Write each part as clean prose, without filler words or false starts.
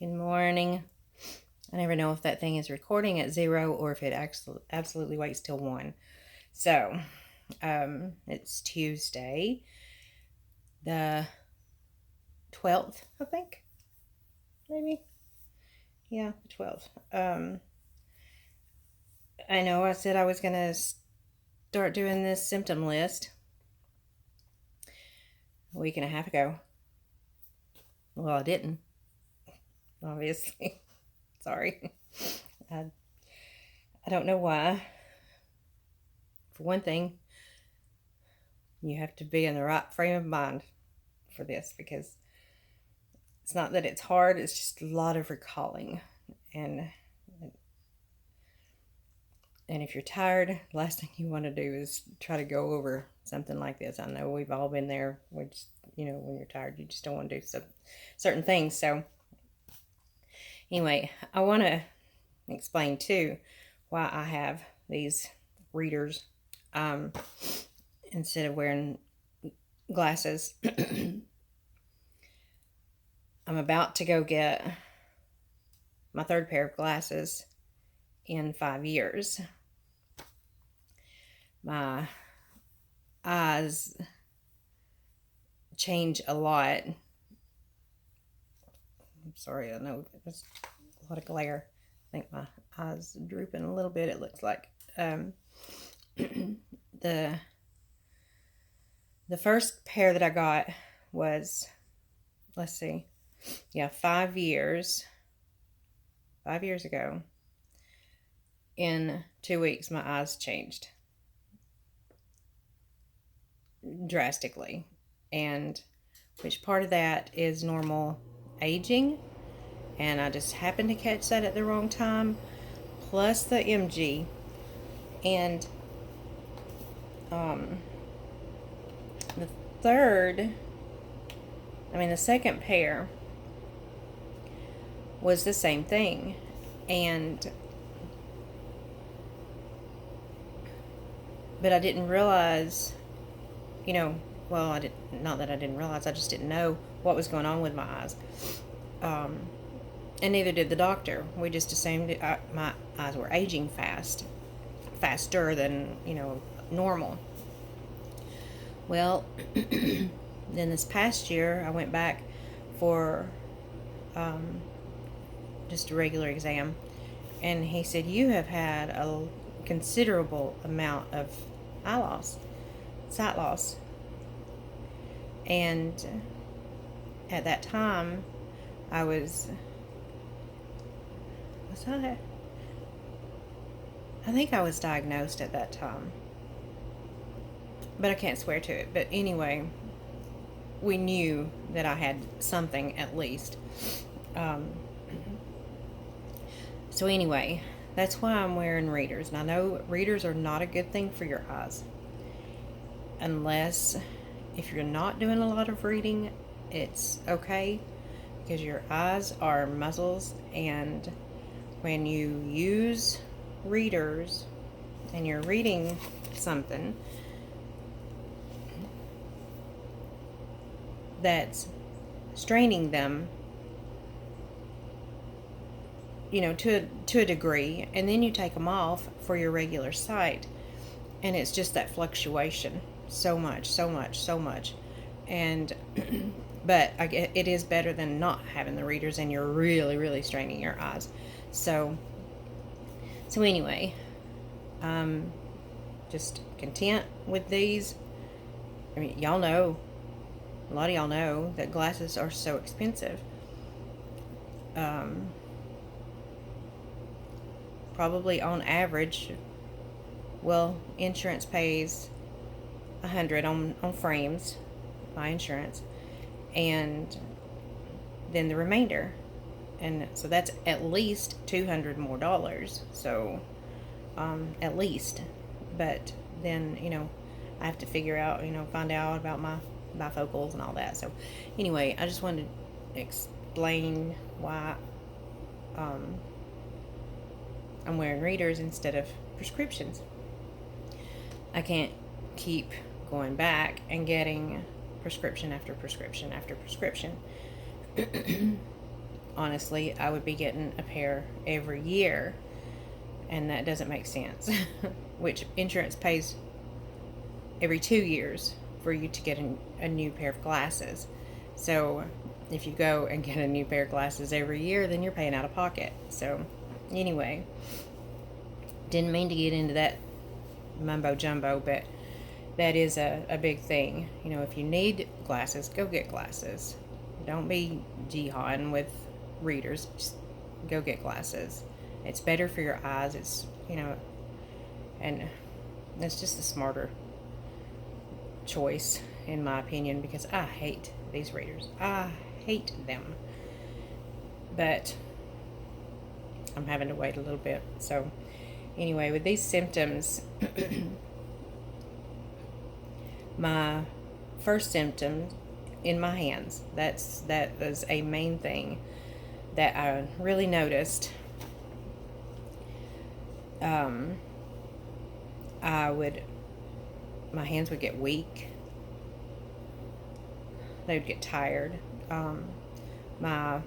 Good morning. I never know if that thing is recording at 0 or if it actually absolutely waits till 1. So, it's Tuesday, the 12th, I think. Maybe. Yeah, the 12th. I know I said I was going to start doing this symptom list a week and a half ago. Well, I didn't. Obviously. Sorry. I don't know why. For one thing, you have to be in the right frame of mind for this, because it's not that it's hard, it's just a lot of recalling. And if you're tired, the last thing you want to do is try to go over something like this. I know we've all been there. We just, when you're tired, you just don't want to do certain things. So anyway, I want to explain too why I have these readers instead of wearing glasses. I'm about to go get my third pair of glasses in 5 years. My eyes change a lot. I'm sorry, I know there's a lot of glare. I think my eyes are drooping a little bit, it looks like. The first pair that I got was, let's see, 5 years. 5 years ago. In 2 weeks, my eyes changed drastically. And which part of that is normal aging, and I just happened to catch that at the wrong time, plus the MG. And the second pair was the same thing. But I didn't realize, not that I didn't realize, I just didn't know what was going on with my eyes. And neither did the doctor. We just assumed my eyes were aging faster than, normal. Well, then this past year, I went back for just a regular exam, and he said, you have had a considerable amount of sight loss. And at that time, I think I was diagnosed at that time, but I can't swear to it. But anyway, we knew that I had something at least. So anyway, that's why I'm wearing readers. And I know readers are not a good thing for your eyes. Unless, if you're not doing a lot of reading, it's okay, because your eyes are muscles, and when you use readers and you're reading something that's straining them, to a degree, and then you take them off for your regular sight, and it's just that fluctuation so much. And but it is better than not having the readers, and you're really, really straining your eyes. So anyway, just content with these. I mean, y'all know, a lot of y'all know that glasses are so expensive. Probably on average, insurance pays $100 on frames, my insurance, and then the remainder, and so that's at least $200 more. So at least, but then I have to figure out, find out about my bifocals and all that. So anyway, I just wanted to explain why I'm wearing readers instead of prescriptions. I can't keep going back and getting prescription after prescription after prescription. honestly, I would be getting a pair every year, and that doesn't make sense. Which insurance pays every 2 years for you to get a new pair of glasses. So if you go and get a new pair of glasses every year, then you're paying out of pocket. So anyway, didn't mean to get into that mumbo jumbo, but that is a big thing. You know, if you need glasses, go get glasses. Don't be jihading with readers. Just go get glasses. It's better for your eyes. It's, and it's just a smarter choice, in my opinion, because I hate these readers. I hate them. But I'm having to wait a little bit. So, anyway, with these symptoms, my first symptom in my hands, that was a main thing that I really noticed. My hands would get weak. They would get tired. I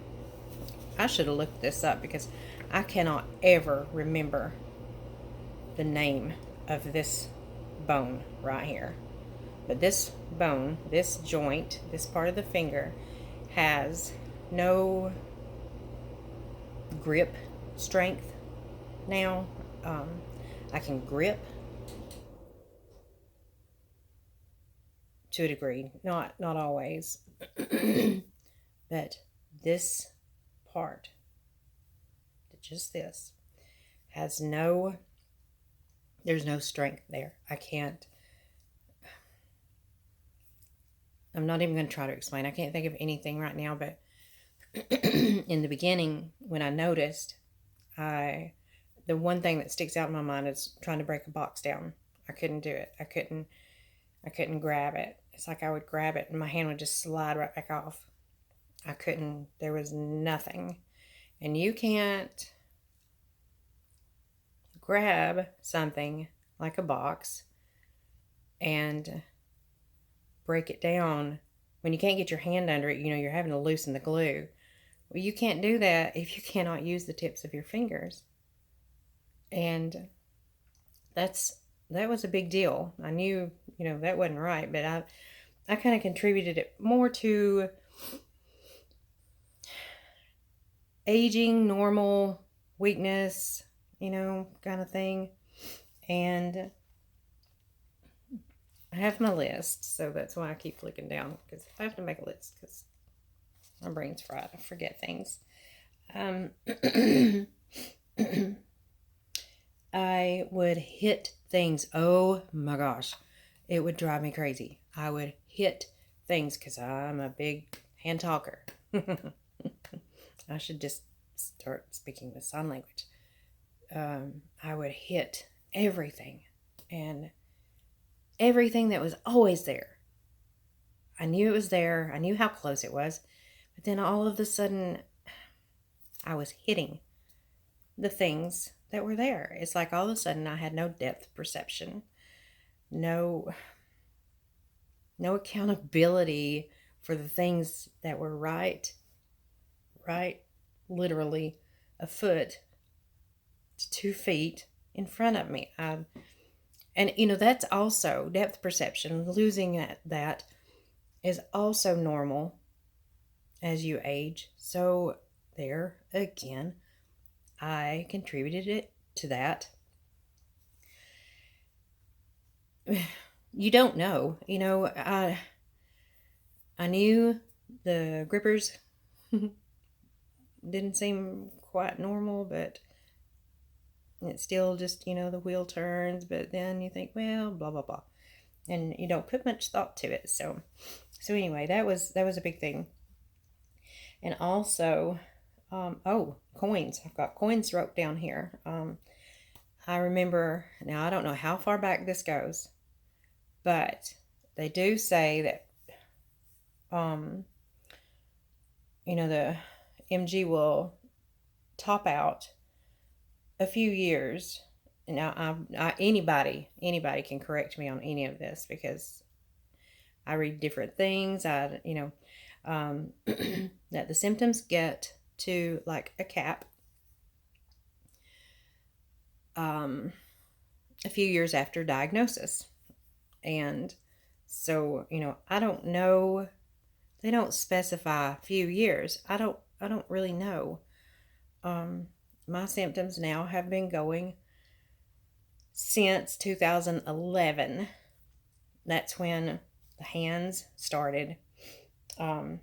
should have looked this up because I cannot ever remember the name of this bone right here. But this bone, this joint, this part of the finger has no grip strength now. I can grip to a degree, not always. But this part, just this, has there's no strength there. I'm not even going to try to explain. I can't think of anything right now, but in the beginning, when I noticed, the one thing that sticks out in my mind is trying to break a box down. I couldn't do it. I couldn't grab it. It's like I would grab it and my hand would just slide right back off. I couldn't, there was nothing. And you can't grab something like a box and break it down when you can't get your hand under it. You're having to loosen the glue. Well, you can't do that if you cannot use the tips of your fingers. And that was a big deal. I knew, that wasn't right, but I kind of contributed it more to aging, normal weakness, kind of thing. And I have my list, so that's why I keep flicking down, because I have to make a list because my brain's fried. I forget things. I would hit things. Oh my gosh. It would drive me crazy. I would hit things because I'm a big hand talker. I should just start speaking the sign language. I would hit everything, and everything that was always there. I knew it was there. I knew how close it was. But then all of a sudden, I was hitting the things that were there. It's like all of a sudden I had no depth perception, no accountability for the things that were right literally a foot to 2 feet in front of me. And that's also depth perception. Losing that is also normal as you age. So there again, I contributed it to that. You don't know. I knew the grippers didn't seem quite normal, but it's still just, the wheel turns, but then you think, well, blah, blah, blah. And you don't put much thought to it. So anyway, that was a big thing. And also, coins. I've got coins wrote down here. I remember, now I don't know how far back this goes, but they do say that, the MG will top out a few years. Now, anybody can correct me on any of this because I read different things. That the symptoms get to like a cap a few years after diagnosis. And so, I don't know. They don't specify a few years. I don't really know. My symptoms now have been going since 2011. That's when the hands started. My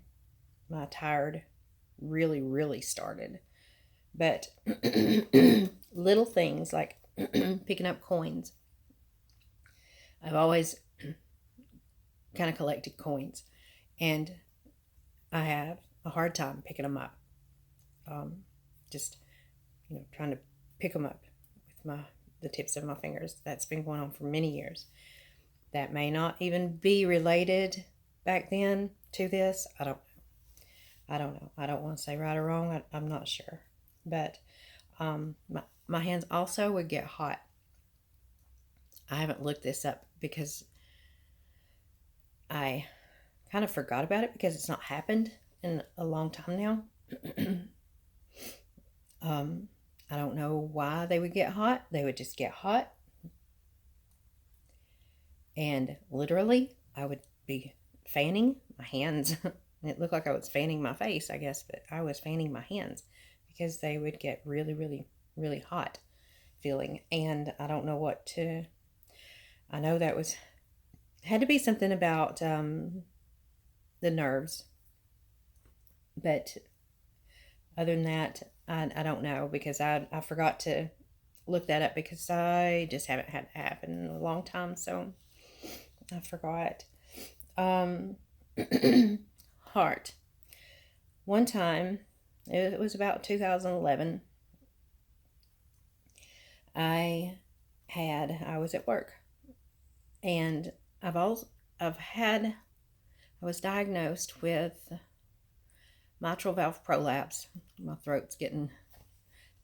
tired really, really started. But little things like picking up coins. I've always kind of collected coins, and I have a hard time picking them up. Just trying to pick them up with the tips of my fingers. That's been going on for many years. That may not even be related back then to this. I don't know. I don't want to say right or wrong. I'm not sure. But my hands also would get hot. I haven't looked this up because I kind of forgot about it because it's not happened in a long time now. I don't know why they would get hot. They would just get hot. And literally, I would be fanning my hands. It looked like I was fanning my face, I guess, but I was fanning my hands because they would get really, really, really hot feeling. And I don't know what to... I know that had to be something about the nerves. But other than that, I don't know, because I forgot to look that up because I just haven't had it happen in a long time, so I forgot. Heart. One time, it was about 2011, I was at work, and I was diagnosed with mitral valve prolapse. My throat's getting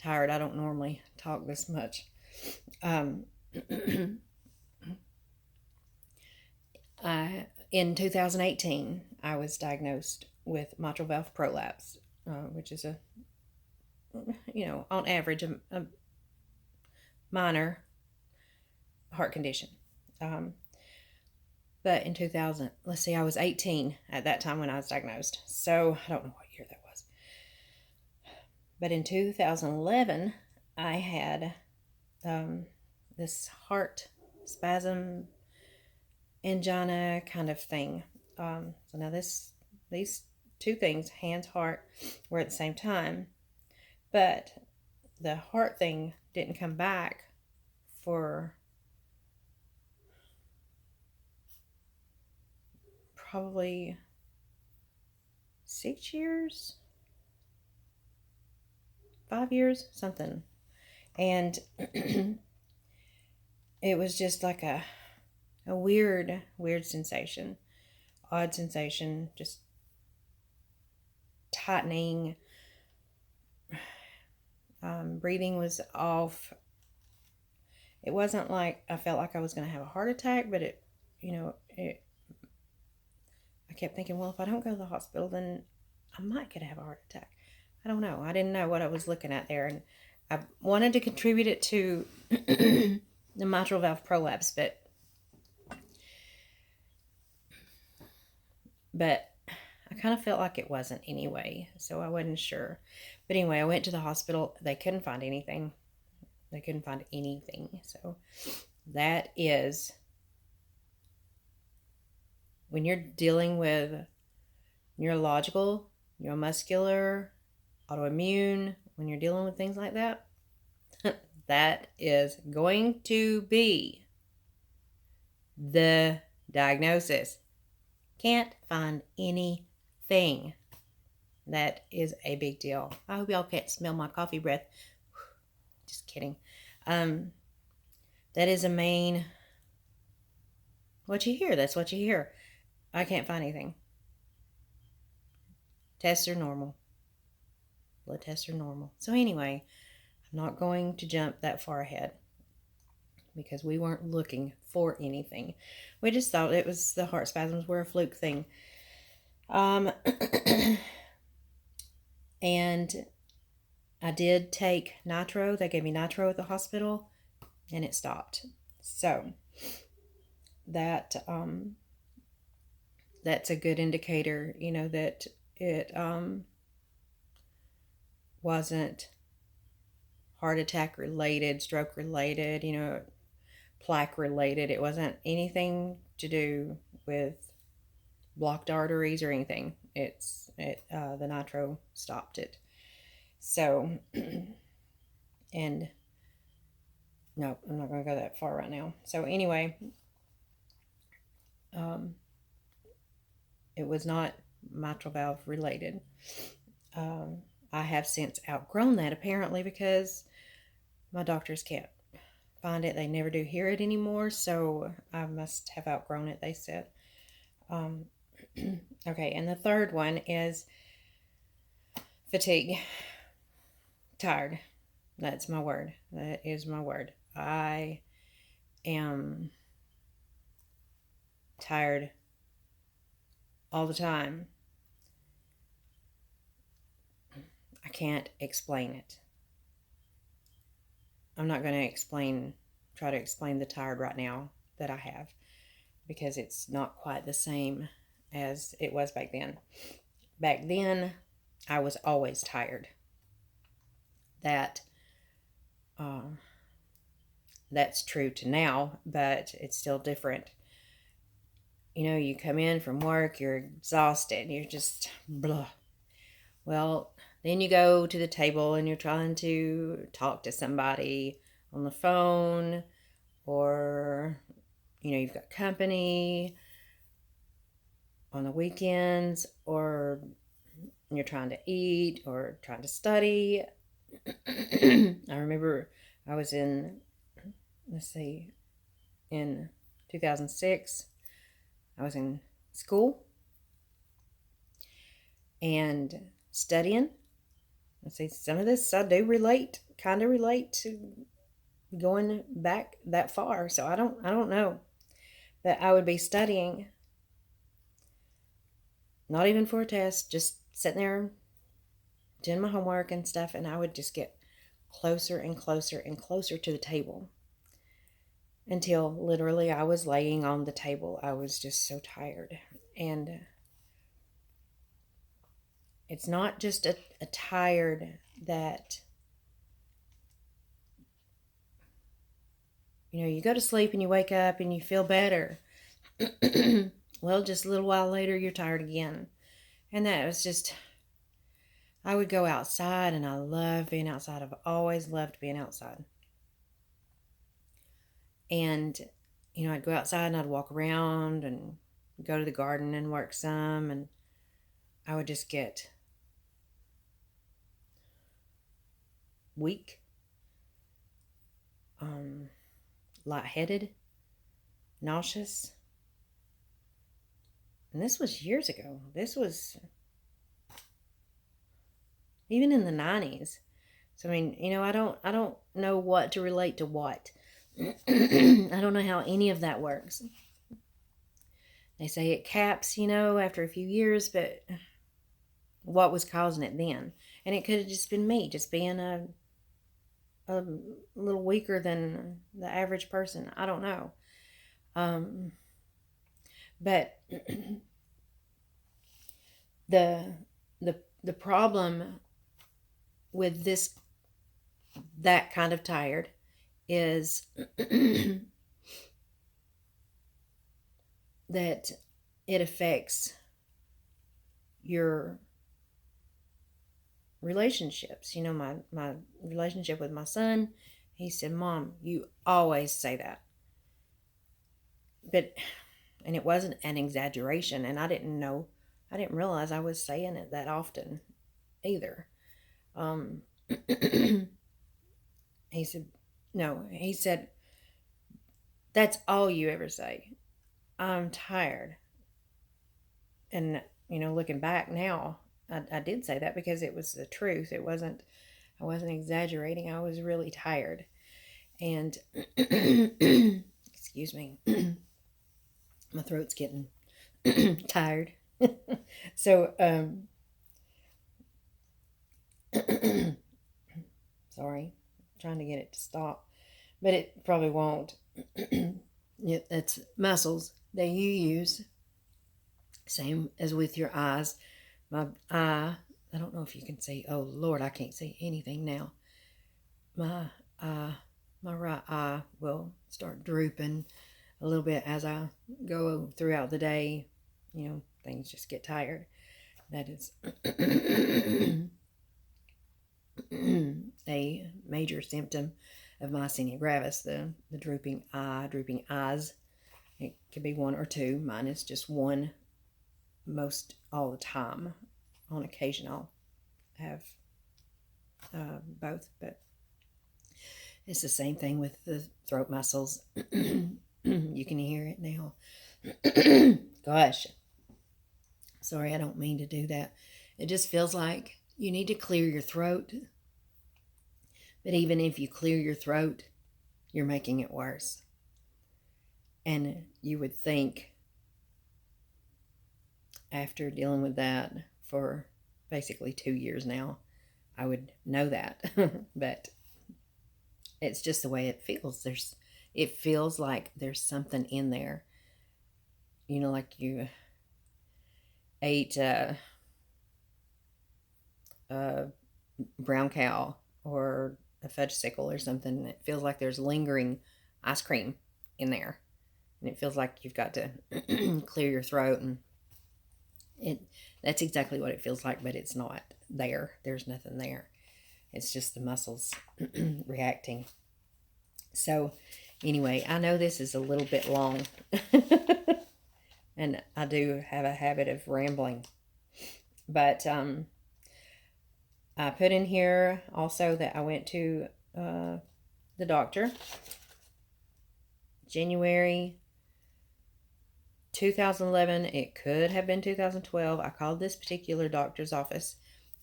tired. I don't normally talk this much. In 2018, I was diagnosed with mitral valve prolapse, which is on average, a minor heart condition. But in 2000, let's see, I was 18 at that time when I was diagnosed. So I don't know what year that was. But in 2011, I had this heart spasm, angina kind of thing. So now these two things, hands, heart, were at the same time. But the heart thing didn't come back for probably 6 years, 5 years, something. And it was just like a weird sensation, odd sensation, just tightening. Breathing was off. It wasn't like I felt like I was going to have a heart attack, but I kept thinking, well, if I don't go to the hospital, then I might could have a heart attack. I don't know. I didn't know what I was looking at there, and I wanted to contribute it to the mitral valve prolapse, but I kind of felt like it wasn't anyway, so I wasn't sure. But anyway, I went to the hospital. They couldn't find anything. So that is, when you're dealing with neurological, neuromuscular, autoimmune, when you're dealing with things like that, that is going to be the diagnosis. Can't find anything. That is a big deal. I hope y'all can't smell my coffee breath. Just kidding. That is a main... What you hear, that's what you hear. I can't find anything. Tests are normal. Blood tests are normal. So anyway, I'm not going to jump that far ahead because we weren't looking for anything. We just thought it was the heart spasms were a fluke thing. And I did take nitro. They gave me nitro at the hospital, and it stopped. So that that's a good indicator, that it wasn't heart attack related, stroke related, plaque related. It wasn't anything to do with blocked arteries or anything. The nitro stopped it. So, and no, I'm not going to go that far right now. So anyway, it was not mitral valve related. I have since outgrown that apparently because my doctors can't find it. They never do hear it anymore, so I must have outgrown it, they said. Okay, and the third one is fatigue. Tired. That's my word. That is my word. I am tired all the time. I can't explain it. I'm not going to try to explain the tired right now that I have, because it's not quite the same as it was back then. Back then, I was always tired. That's true to now, but it's still different. You come in from work, you're exhausted, you're just blah. Well, then you go to the table and you're trying to talk to somebody on the phone, or you've got company on the weekends, or you're trying to eat or trying to study. I remember I was in 2006, I was in school and studying. Some of this I do kind of relate to going back that far. So I don't know. But I would be studying, not even for a test, just sitting there doing my homework and stuff, and I would just get closer and closer and closer to the table until literally I was laying on the table. I was just so tired. And it's not just a tired that, you go to sleep and you wake up and you feel better. Well, just a little while later, you're tired again. And that was just, I would go outside, and I love being outside. I've always loved being outside. And, I'd go outside and I'd walk around and go to the garden and work some, and I would just get weak, lightheaded, nauseous. And this was years ago. This was even in the 90s. So I don't know what to relate to what. I don't know how any of that works. They say it caps, after a few years, but what was causing it then? And it could have just been me, just being a little weaker than the average person. I don't know. But the problem with that kind of tired is that it affects your relationships. My relationship with my son, he said, "Mom, you always say that." And it wasn't an exaggeration, and I didn't realize I was saying it that often either. He said, "That's all you ever say. I'm tired." And, looking back now, I did say that because it was the truth. I wasn't exaggerating. I was really tired. And, excuse me, my throat's getting tired. So, Sorry, I'm trying to get it to stop, but it probably won't. It's muscles that you use, same as with your eyes. My eye, I don't know if you can see. Oh Lord, I can't see anything now. My eye, my right eye will start drooping a little bit as I go throughout the day. Things just get tired. That is a major symptom of myasthenia gravis, the drooping eyes. It could be one or two. Mine is just one most all the time. On occasion, I'll have both, but it's the same thing with the throat muscles. You can hear it now. Gosh. Sorry, I don't mean to do that. It just feels like you need to clear your throat. But even if you clear your throat, you're making it worse. And you would think, after dealing with that for basically 2 years now, I would know that. But it's just the way it feels. It feels like there's something in there. Like you ate a brown cow or a fudgesicle or something. It feels like there's lingering ice cream in there. And it feels like you've got to clear your throat, and that's exactly what it feels like, but it's not there. There's nothing there. It's just the muscles reacting. So anyway, I know this is a little bit long, and I do have a habit of rambling, but I put in here also that I went to the doctor January 2011. It could have been 2012. I called this particular doctor's office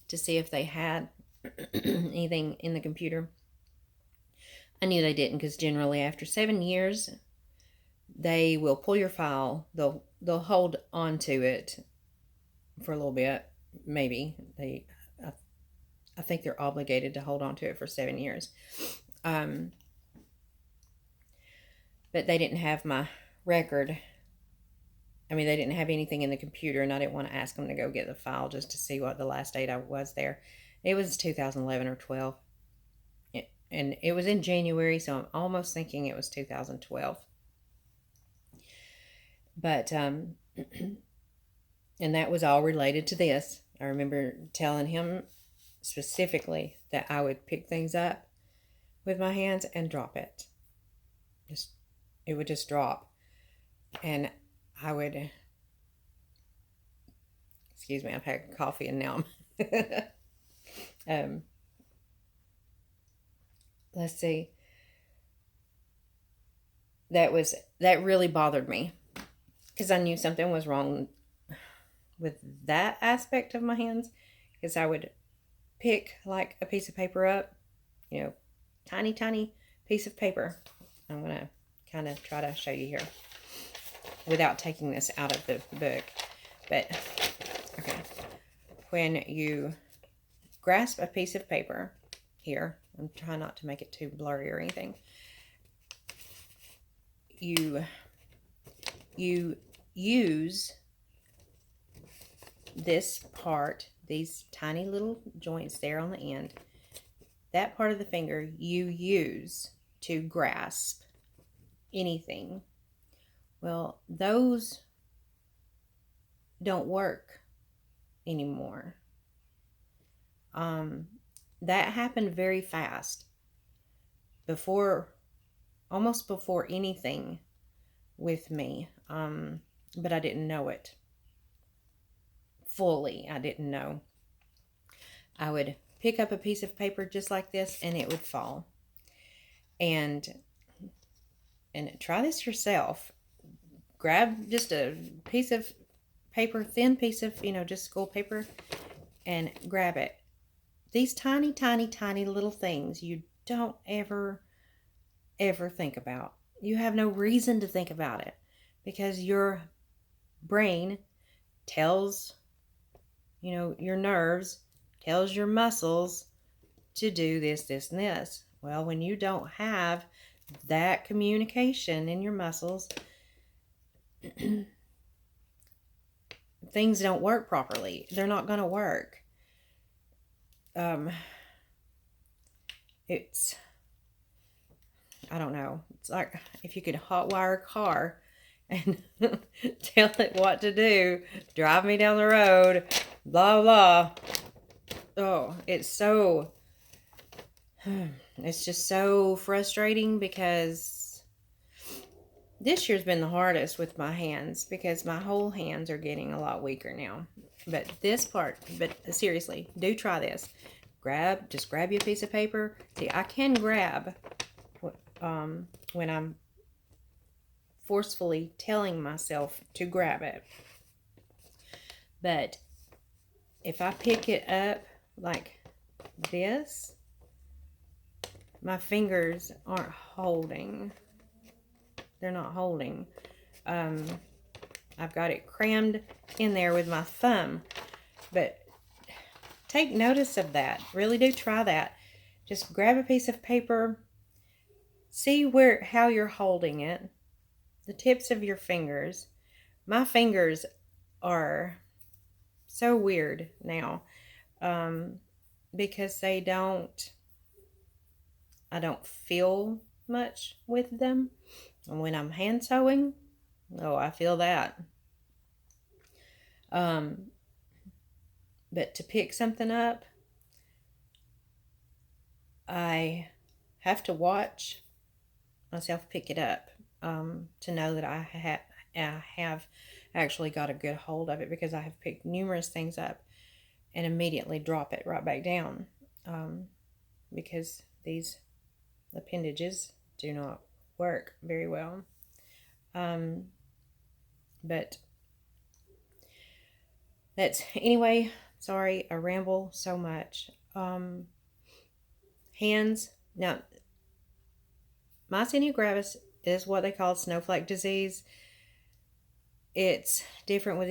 to see if they had anything in the computer. I knew they didn't, because generally after 7 years, they will pull your file. They'll hold on to it for a little bit. Maybe I think they're obligated to hold on to it for 7 years. But they didn't have my record. They didn't have anything in the computer, and I didn't want to ask them to go get the file just to see what the last date I was there. It was 2011 or 12. And it was in January, so I'm almost thinking it was 2012. But, and that was all related to this. I remember telling him specifically that I would pick things up with my hands and drop it. It would just drop. And I would, excuse me, I've had coffee and now I'm, let's see. That really bothered me, because I knew something was wrong with that aspect of my hands, because I would pick like a piece of paper up, tiny piece of paper. I'm going to kind of try to show you here without taking this out of the book. But, okay, when you grasp a piece of paper here, I'm trying not to make it too blurry or anything, you use this part, these tiny little joints there on the end, that part of the finger you use to grasp anything. Well, those don't work anymore. That happened very fast, almost before anything with me. But I didn't know it fully. I didn't know. I would pick up a piece of paper just like this, and it would fall. And try this yourself. Grab just a piece of paper, thin piece of, just school paper, and grab it. These tiny little things you don't ever think about. You have no reason to think about it, because your brain tells, your nerves, tells your muscles to do this, this, and this. Well, when you don't have that communication in your muscles, things don't work properly. They're not going to work. It's, I don't know. It's like if you could hotwire a car and tell it what to do, drive me down the road, blah, blah. Oh, it's just so frustrating because this year's been the hardest with my hands because my whole hands are getting a lot weaker now. But seriously, do try this. Just grab you a piece of paper. See, I can grab when I'm forcefully telling myself to grab it. But if I pick it up like this, my fingers aren't holding. They're not holding. I've got it crammed in there with my thumb. But take notice of that. Really do try that. Just grab a piece of paper. See how you're holding it. The tips of your fingers. My fingers are so weird now. Because I don't feel much with them. And when I'm hand sewing, oh, I feel that. But to pick something up, I have to watch myself pick it up to know that I have actually got a good hold of it, because I have picked numerous things up and immediately drop it right back down because these appendages do not work very well. But anyway, sorry, I ramble so much. Hands. Now, Myasthenia gravis is what they call snowflake disease. It's different with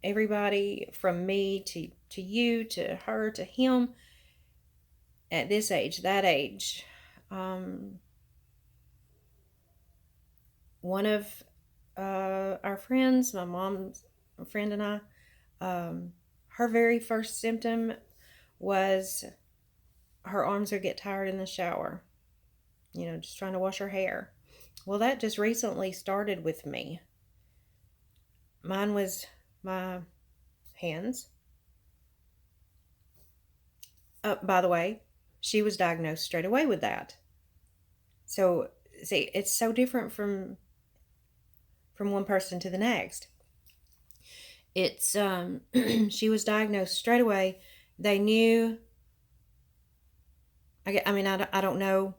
everybody, from me to you, to her, to him, at this age, that age. One of our friends, my mom's friend and I, her very first symptom was her arms would get tired in the shower, just trying to wash her hair. Well, that just recently started with me. Mine was my hands. By the way, she was diagnosed straight away with that. So, see, it's so different from one person to the next. It's she was diagnosed straight away. They knew. I don't know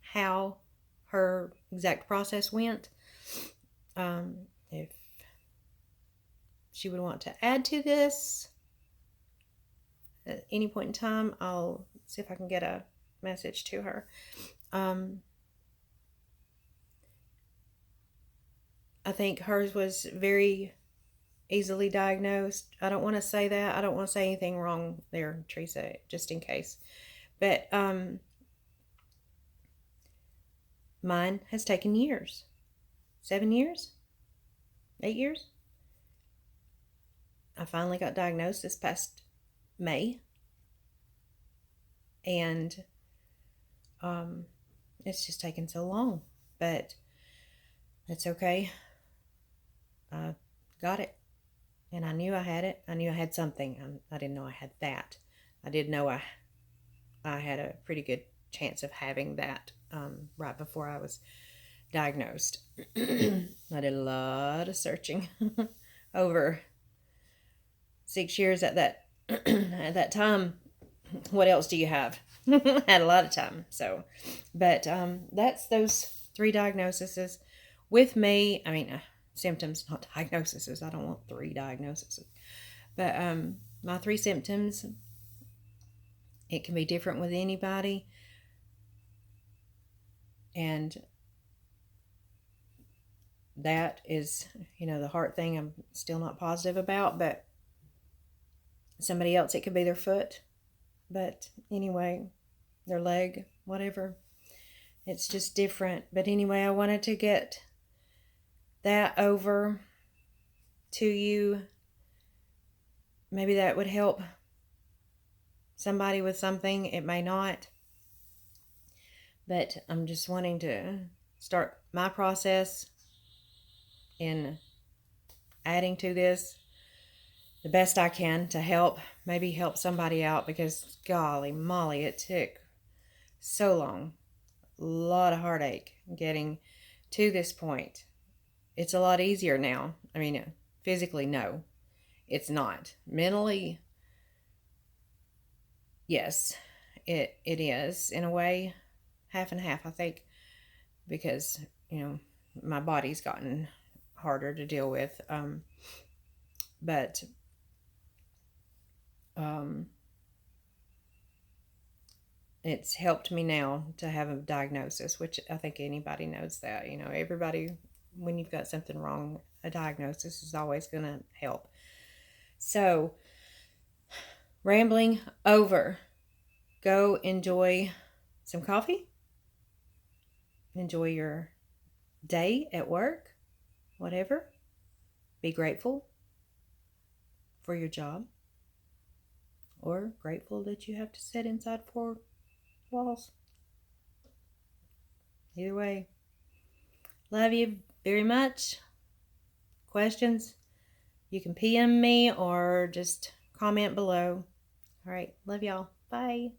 how her exact process went. If she would want to add to this at any point in time, I'll see if I can get a message to her. I think hers was very easily diagnosed. I don't want to say that. I don't want to say anything wrong there, Teresa, just in case. But mine has taken years. 7 years? 8 years? I finally got diagnosed this past May. And it's just taken so long. But that's okay. I got it. And I knew I had it. I knew I had something. I didn't know I had that. I did know I had a pretty good chance of having that right before I was diagnosed. I did a lot of searching over 6 years at that time. What else do you have? I had a lot of time. So, but that's those 3 diagnoses with me. Symptoms, not diagnoses. I don't want 3 diagnoses. But my 3 symptoms, it can be different with anybody. And that is, the heart thing I'm still not positive about. But somebody else, it could be their foot. But anyway, their leg, whatever. It's just different. But anyway, I wanted to get that over to you. Maybe that would help somebody with something. It may not. But I'm just wanting to start my process in adding to this the best I can to maybe help somebody out, because golly molly, it took so long. A lot of heartache getting to this point. It's a lot easier now. I mean, physically, no, it's not. Mentally, yes, it is in a way, half and half, I think, because my body's gotten harder to deal with. But it's helped me now to have a diagnosis, which I think anybody knows that. Everybody, when you've got something wrong, a diagnosis is always going to help. So, rambling over. Go enjoy some coffee. Enjoy your day at work, whatever. Be grateful for your job, or grateful that you have to sit inside 4 walls. Either way, love you very much. Questions, you can PM me or just comment below. All right, love y'all. Bye.